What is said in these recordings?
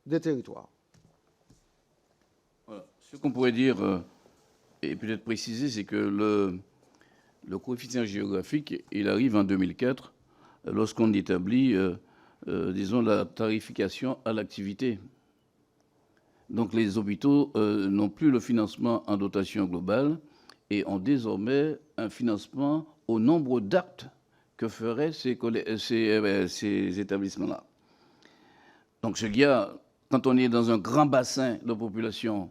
des territoires. Voilà. Ce qu'on pourrait dire, et peut-être préciser, c'est que le coefficient géographique, il arrive en 2004, lorsqu'on établit, disons, la tarification à l'activité. Donc les hôpitaux n'ont plus le financement en dotation globale et ont désormais un financement au nombre d'actes que feraient ces établissements-là. Donc ce qu'il y a, quand on est dans un grand bassin de population,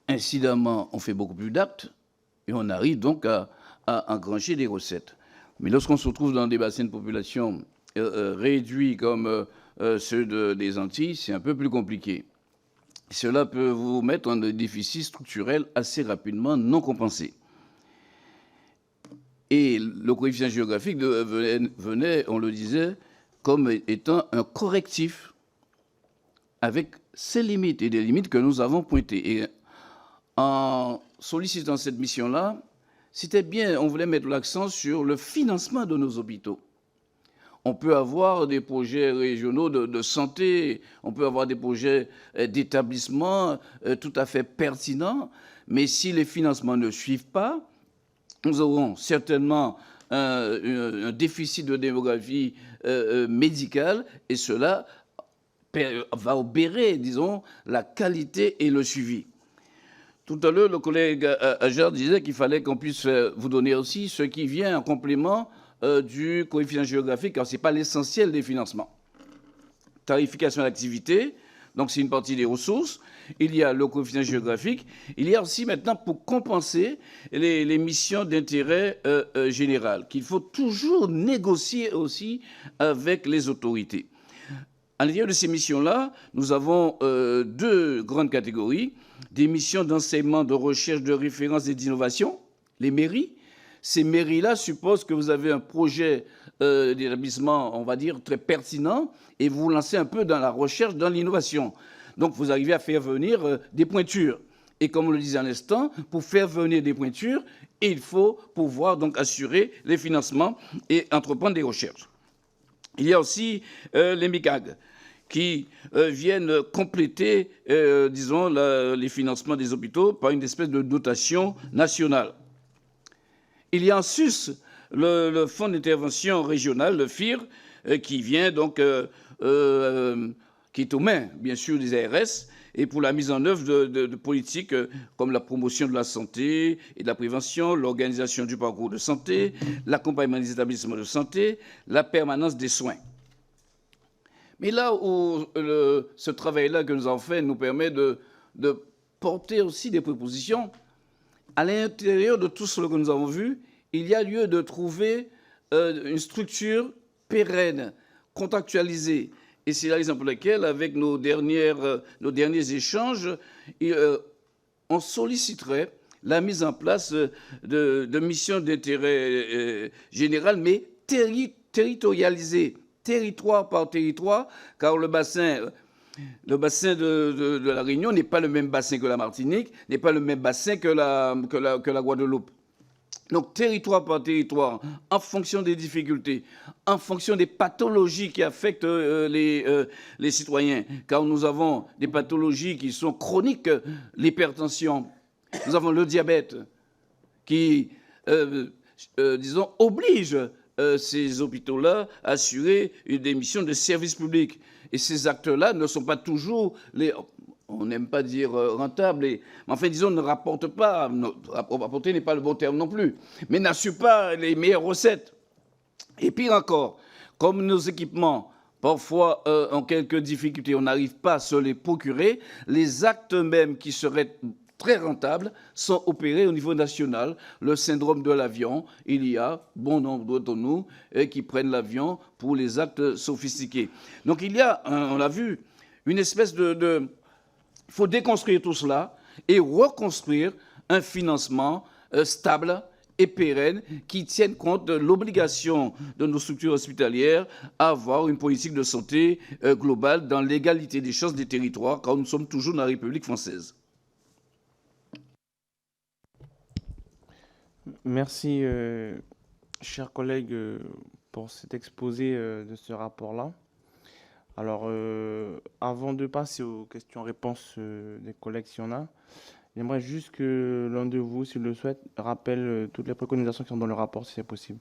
incidemment, on fait beaucoup plus d'actes et on arrive donc à engranger des recettes. Mais lorsqu'on se retrouve dans des bassins de population réduits comme ceux des Antilles, c'est un peu plus compliqué. Cela peut vous mettre en déficit structurel assez rapidement, non compensé. Et le coefficient géographique venait, on le disait, comme étant un correctif avec ses limites et des limites que nous avons pointées. Et en sollicitant cette mission-là, c'était bien, on voulait mettre l'accent sur le financement de nos hôpitaux. On peut avoir des projets régionaux de santé, on peut avoir des projets d'établissement tout à fait pertinents, mais si les financements ne suivent pas, nous aurons certainement un déficit de démographie médicale et cela va obérer, disons, la qualité et le suivi. Tout à l'heure, le collègue Ajar disait qu'il fallait qu'on puisse vous donner aussi ce qui vient en complément du coefficient géographique, car ce n'est pas l'essentiel des financements. Tarification d'activité, donc c'est une partie des ressources. Il y a le coefficient géographique. Il y a aussi maintenant, pour compenser les missions d'intérêt général, qu'il faut toujours négocier aussi avec les autorités. À l'intérieur de ces missions-là, nous avons deux grandes catégories. Des missions d'enseignement, de recherche, de référence et d'innovation, les mairies. Ces mairies-là supposent que vous avez un projet d'établissement, on va dire, très pertinent, et vous vous lancez un peu dans la recherche, dans l'innovation. Donc vous arrivez à faire venir des pointures. Et comme on le disait à l'instant, pour faire venir des pointures, il faut pouvoir donc assurer les financements et entreprendre des recherches. Il y a aussi les MICAG qui viennent compléter, disons, les financements des hôpitaux par une espèce de dotation nationale. Il y a en sus le fonds d'intervention régional, le FIR, qui vient donc, qui est aux mains, bien sûr, des ARS, et pour la mise en œuvre de politiques comme la promotion de la santé et de la prévention, l'organisation du parcours de santé, l'accompagnement des établissements de santé, la permanence des soins. Mais là où ce travail-là que nous avons fait nous permet de porter aussi des propositions, à l'intérieur de tout ce que nous avons vu, il y a lieu de trouver une structure pérenne, contractualisée. Et c'est la raison pour laquelle, avec nos derniers échanges, on solliciterait la mise en place de missions d'intérêt général, mais territorialisées, territoire par territoire, car le bassin de la Réunion n'est pas le même bassin que la Martinique, n'est pas le même bassin que la Guadeloupe. Donc, territoire par territoire, en fonction des difficultés, en fonction des pathologies qui affectent les citoyens, car nous avons des pathologies qui sont chroniques, l'hypertension, nous avons le diabète, qui, disons, oblige ces hôpitaux-là à assurer des missions de service public. Et ces actes-là ne sont pas toujours on n'aime pas dire rentable, mais enfin, disons, ne rapporte pas, rapporter n'est pas le bon terme non plus, mais n'assure pas les meilleures recettes. Et pire encore, comme nos équipements, parfois, ont quelques difficultés, on n'arrive pas à se les procurer, les actes même qui seraient très rentables sont opérés au niveau national. Le syndrome de l'avion, il y a bon nombre d'entre nous qui prennent l'avion pour les actes sophistiqués. Donc il y a, on l'a vu, une espèce il faut déconstruire tout cela et reconstruire un financement stable et pérenne qui tienne compte de l'obligation de nos structures hospitalières à avoir une politique de santé globale dans l'égalité des chances des territoires, car nous sommes toujours dans la République française. Merci, chers collègues, pour cet exposé de ce rapport-là. Alors, avant de passer aux questions-réponses des collègues, s'il y en a, j'aimerais juste que l'un de vous, s'il le souhaite, rappelle toutes les préconisations qui sont dans le rapport, si c'est possible.